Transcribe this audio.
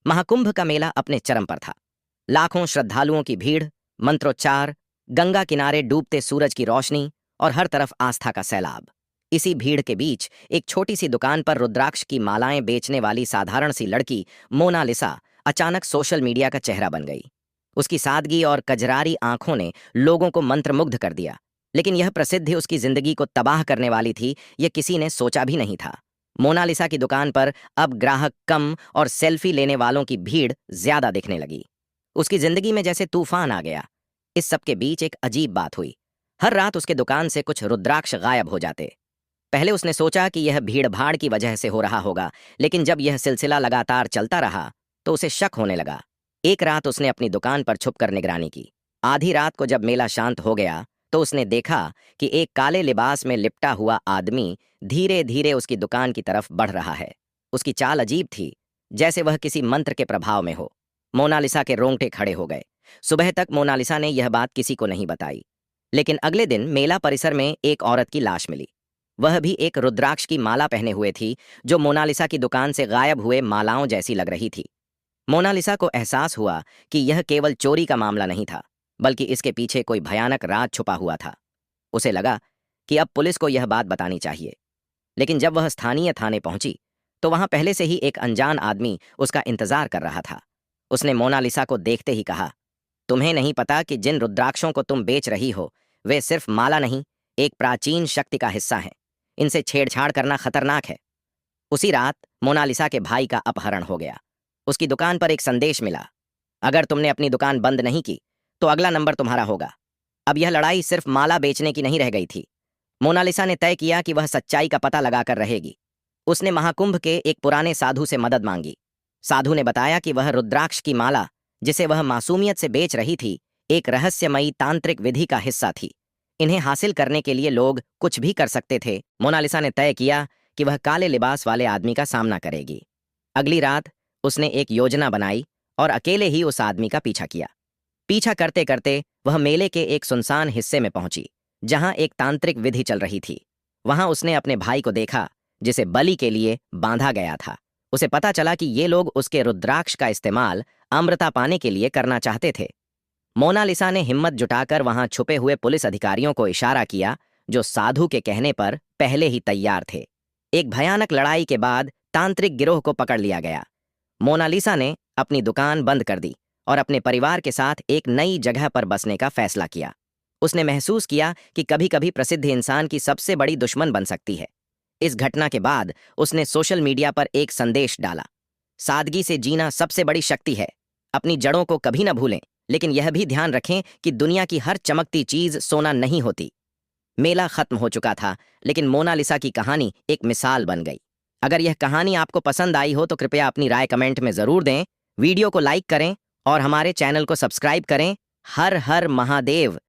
महाकुंभ का मेला अपने चरम पर था। लाखों श्रद्धालुओं की भीड़, मंत्रोच्चार, गंगा किनारे डूबते सूरज की रोशनी और हर तरफ आस्था का सैलाब। इसी भीड़ के बीच एक छोटी सी दुकान पर रुद्राक्ष की मालाएं बेचने वाली साधारण सी लड़की मोनालिसा अचानक सोशल मीडिया का चेहरा बन गई। उसकी सादगी और कजरारी आंखों ने लोगों को मंत्रमुग्ध कर दिया। लेकिन यह प्रसिद्धि उसकी जिंदगी को तबाह करने वाली थी, यह किसी ने सोचा भी नहीं था। मोनालिसा की दुकान पर अब ग्राहक कम और सेल्फी लेने वालों की भीड़ ज्यादा दिखने लगी। उसकी जिंदगी में जैसे तूफान आ गया। इस सब के बीच एक अजीब बात हुई। हर रात उसके दुकान से कुछ रुद्राक्ष गायब हो जाते। पहले उसने सोचा कि यह भीड़ भाड़ की वजह से हो रहा होगा, लेकिन जब यह सिलसिला लगातार चलता रहा तो उसे शक होने लगा। एक रात उसने अपनी दुकान पर छुपकर निगरानी की। आधी रात को जब मेला शांत हो गया तो उसने देखा कि एक काले लिबास में लिपटा हुआ आदमी धीरे धीरे उसकी दुकान की तरफ बढ़ रहा है। उसकी चाल अजीब थी, जैसे वह किसी मंत्र के प्रभाव में हो। मोनालिसा के रोंगटे खड़े हो गए। सुबह तक मोनालिसा ने यह बात किसी को नहीं बताई, लेकिन अगले दिन मेला परिसर में एक औरत की लाश मिली। वह भी एक रुद्राक्ष की माला पहने हुए थी, जो मोनालिसा की दुकान से गायब हुए मालाओं जैसी लग रही थी। मोनालिसा को एहसास हुआ कि यह केवल चोरी का मामला नहीं था, बल्कि इसके पीछे कोई भयानक राज छुपा हुआ था। उसे लगा कि अब पुलिस को यह बात बतानी चाहिए। लेकिन जब वह स्थानीय थाने पहुंची तो वहां पहले से ही एक अनजान आदमी उसका इंतजार कर रहा था। उसने मोनालिसा को देखते ही कहा, तुम्हें नहीं पता कि जिन रुद्राक्षों को तुम बेच रही हो वे सिर्फ माला नहीं, एक प्राचीन शक्ति का हिस्सा है। इनसे छेड़छाड़ करना खतरनाक है। उसी रात मोनालिसा के भाई का अपहरण हो गया। उसकी दुकान पर एक संदेश मिला, अगर तुमने अपनी दुकान बंद नहीं की तो अगला नंबर तुम्हारा होगा। अब यह लड़ाई सिर्फ माला बेचने की नहीं रह गई थी। मोनालिसा ने तय किया कि वह सच्चाई का पता लगाकर रहेगी। उसने महाकुंभ के एक पुराने साधु से मदद मांगी। साधु ने बताया कि वह रुद्राक्ष की माला, जिसे वह मासूमियत से बेच रही थी, एक रहस्यमयी तांत्रिक विधि का हिस्सा थी। इन्हें हासिल करने के लिए लोग कुछ भी कर सकते थे। मोनालिसा ने तय किया कि वह काले लिबास वाले आदमी का सामना करेगी। अगली रात उसने एक योजना बनाई और अकेले ही उस आदमी का पीछा किया। पीछा करते करते वह मेले के एक सुनसान हिस्से में पहुंची, जहां एक तांत्रिक विधि चल रही थी। वहां उसने अपने भाई को देखा, जिसे बलि के लिए बांधा गया था। उसे पता चला कि ये लोग उसके रुद्राक्ष का इस्तेमाल अमृता पाने के लिए करना चाहते थे। मोनालिसा ने हिम्मत जुटाकर वहां छुपे हुए पुलिस अधिकारियों को इशारा किया, जो साधु के कहने पर पहले ही तैयार थे। एक भयानक लड़ाई के बाद तांत्रिक गिरोह को पकड़ लिया गया। मोनालिसा ने अपनी दुकान बंद कर दी और अपने परिवार के साथ एक नई जगह पर बसने का फैसला किया। उसने महसूस किया कि कभी कभी प्रसिद्ध इंसान की सबसे बड़ी दुश्मन बन सकती है। इस घटना के बाद उसने सोशल मीडिया पर एक संदेश डाला, सादगी से जीना सबसे बड़ी शक्ति है। अपनी जड़ों को कभी न भूलें, लेकिन यह भी ध्यान रखें कि दुनिया की हर चमकती चीज सोना नहीं होती। मेला खत्म हो चुका था, लेकिन मोनालिसा की कहानी एक मिसाल बन गई। अगर यह कहानी आपको पसंद आई हो तो कृपया अपनी राय कमेंट में जरूर दें, वीडियो को लाइक करें और हमारे चैनल को सब्सक्राइब करें। हर हर महादेव।